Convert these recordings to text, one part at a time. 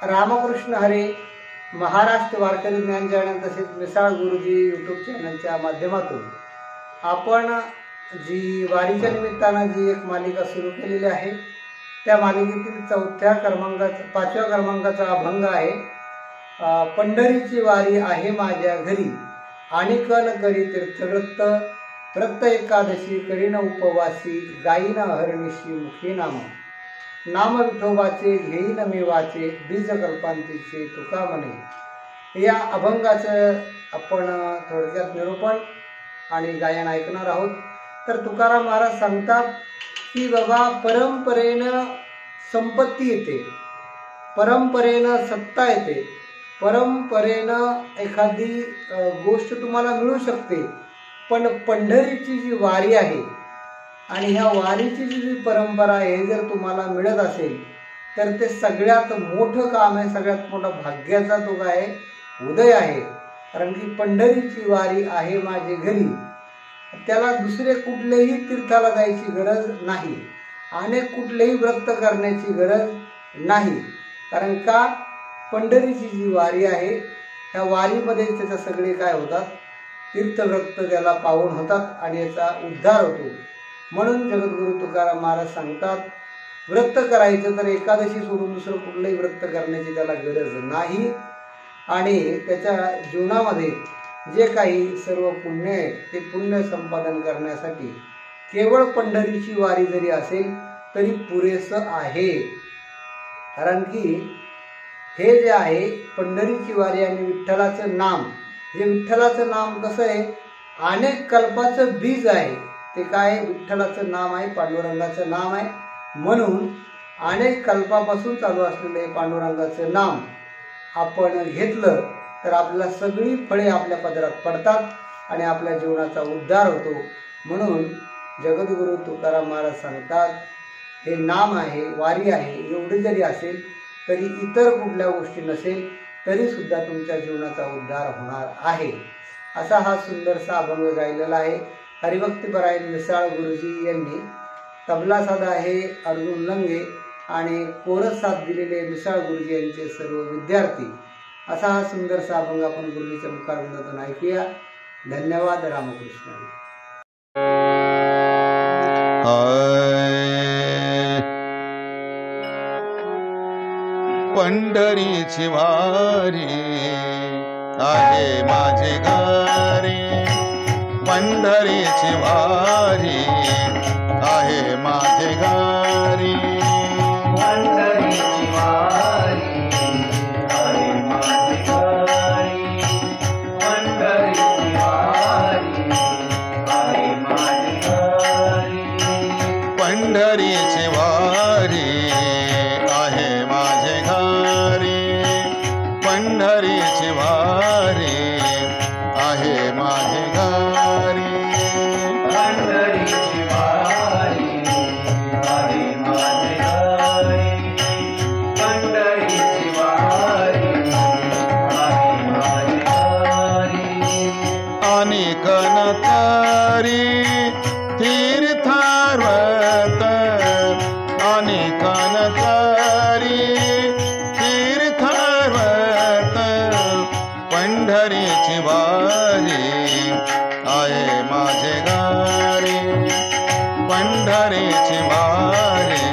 रामकृष्ण हरे महाराष्ट्र वारकरी ज्ञान चॅनल तसेच मिसाळ गुरुजी यूट्यूब चॅनलच्या माध्यमातून आपण जी वारीच्या निमित्तानं जी एक मालिका सुरू केलेली आहे त्या मालिकेतील 5व्या क्रमांकाचा अभंग आहे पंढरीची वारी आहे माझ्या घरी आणिकन करी तीर्थवृत्त व्रत एकादशी करीन उपवासी गायीन अहर्निशी मुखी नाम विठोबाचे घेईन मी वाचे बीज कल्पांतीचे तुका म्हणे। या अभंगाचं आपण थोडक्यात निरूपण आणि गायन ऐकणार आहोत। तर तुकाराम महाराज सांगतात की बाबा परंपरेनं संपत्ती येते, परंपरेनं सत्ता येते, परंपरेनं एखादी गोष्ट तुम्हाला मिळू शकते, पण पंढरीची जी वारी आहे आणि ह्या वारीची जी परंपरा आहे जर तुम्हाला मिळत असेल तर ते सगळ्यात मोठं काम आहे, सगळ्यात मोठा भाग्याचा तो काय उदय आहे। कारण की पंढरीची वारी आहे माझे घरी, त्याला दुसरे कुठलेही तीर्थाला जायची गरज नाही, अनेक कुठलेही व्रत करण्याची गरज नाही। कारण का पंढरीची जी वारी आहे ह्या वारीमध्ये त्याच्या सगळे काय होतात, तीर्थव्रत त्याला पावन होतात आणि याचा उद्धार होतो। म्हणून जगद्गुरु तुकाराम महाराज सांगतात व्रत करायचं तर एकादशी सोडून दुसरं कुठलंही व्रत करण्याची त्याला गरज नाही आणि त्याच्या जीवनामध्ये जे काही सर्व पुण्य आहे ते पुण्य संपादन करण्यासाठी केवळ पंढरीची वारी जरी असेल तरी पुरेसं आहे। कारण की हे जे आहे पंढरीची वारी आणि विठ्ठलाचं नाम, हे विठ्ठलाचं नाम कसं आहे अनेक कल्पाचं बीज आहे, ते काय विठ्ठलाचं नाम आहे, पांडुरंगाचं नाम आहे। म्हणून अनेक कल्पापासून चालू असलेले पांडुरंगाचं नाम आपण घेतलं तर आपल्याला सगळी फळे आपल्या पदरात पडतात आणि आपल्या जीवनाचा उद्धार होतो। म्हणून जगद्गुरु तुकाराम महाराज सांगतात हे नाम आहे, वारी आहे, एवढी जरी असेल तरी इतर कुठल्या गोष्टी नसेल तरी सुद्धा तुमच्या जीवनाचा उद्धार होणार आहे। असा हा सुंदरसा अभंग गायलेला आहे हरिभक्तीपरायण मिसाळ गुरुजी यांनी। तबला साथ आहे अर्जुन लंगे आणि कोरस साथ दिलेले मिसाळ गुरुजी यांचे सर्व विद्यार्थी। असा हा सुंदरसा अभंग आपण गुरुजीच्या मुखारविंदातून ऐकूया। धन्यवाद। रामकृष्ण। पंढरीची वारी आहे माझे घरी, पंढरीची वारी आहे माझे घरी, पंढरीची वारी आहे माझे घरी, पंढरीची वारी आहे माझे घरी, पंढरीची वारी आहे माझे घरी, पंढरीची वारी आहे माझे घरी, पंढरीची वारी आहे माझे घरी, पंढरीची वारी आहे माझे घरी, अनेक नकरी तीर्थव्रत, अनेक नकरी तीर्थव्रत, पंढरीची वारी आहे माझे घरी, पंढरीची वारी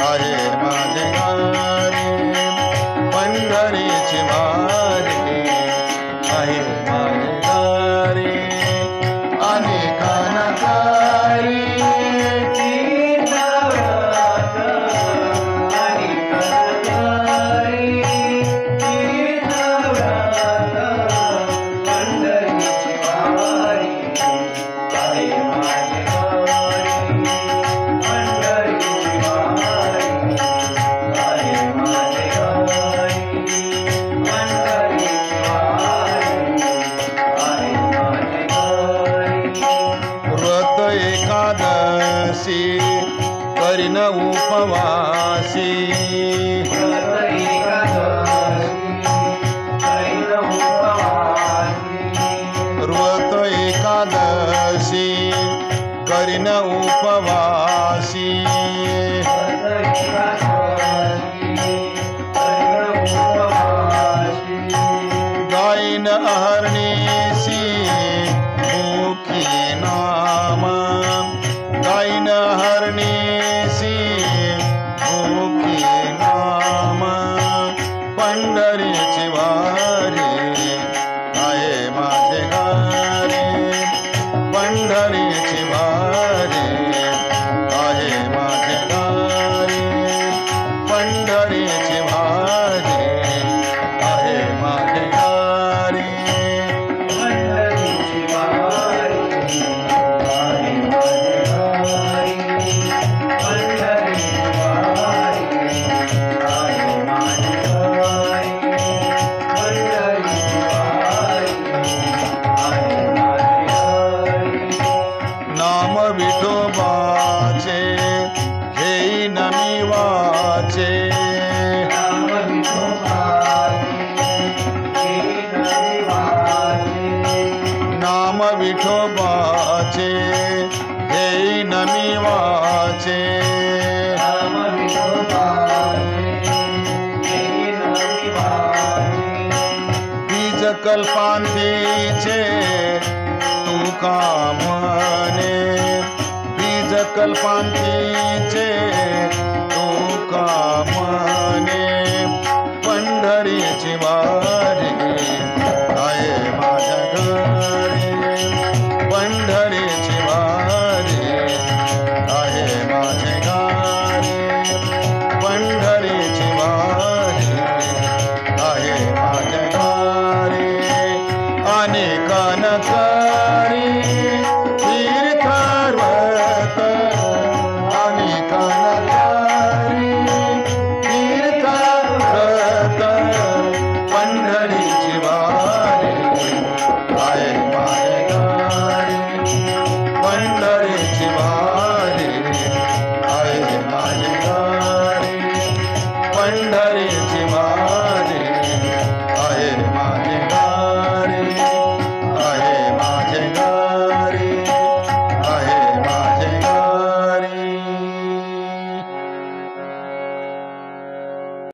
आहे माझे घरी, पंढरीची वारी आहे माझे घरी, अनेक नकरी तीर्थव्रत, अनेक नकरी तीर्थव्रत, पंढरीची वारी आहे माझे घरी, पंढरीची वारी आहे माझे घरी, पंढरीची वारी आहे माझे घरी, व्रत एकादशी करीन उपवासी, व्रत एकादशी करीन उपवासी, व्रत एकादशी करीन उपवासी, व्रत एकादशी करीन वारी आहे माझे गारी पंढरीची वारी आहे माझे गारी पंढरीची वारी आहे माझे गारी पंढरीची वारी आहे माझे गारी नाम विठोबाचे घेईन मी वाचे नाम विठोबाचे घेईन वाचे नाम विठोबाचे घेईन मी वाचे नाम विठोबाचे घेईन वाचे बीज कल्पांतीचे तुका म्हणे बीज कल्पांतीचे तुका म्हणे पंढरीची वारी आहे माझ्या घरी पंढरीची वारी आहे माझे गारी पंढरीची वारी आहे माझ्या गारी अनेकान करी तीर्थार्वत अनेकान करी तीर्थार्वत पंढरीची वारी आहे माझे गारी पंढरीची वारी आहे माझे गारी पंढरीची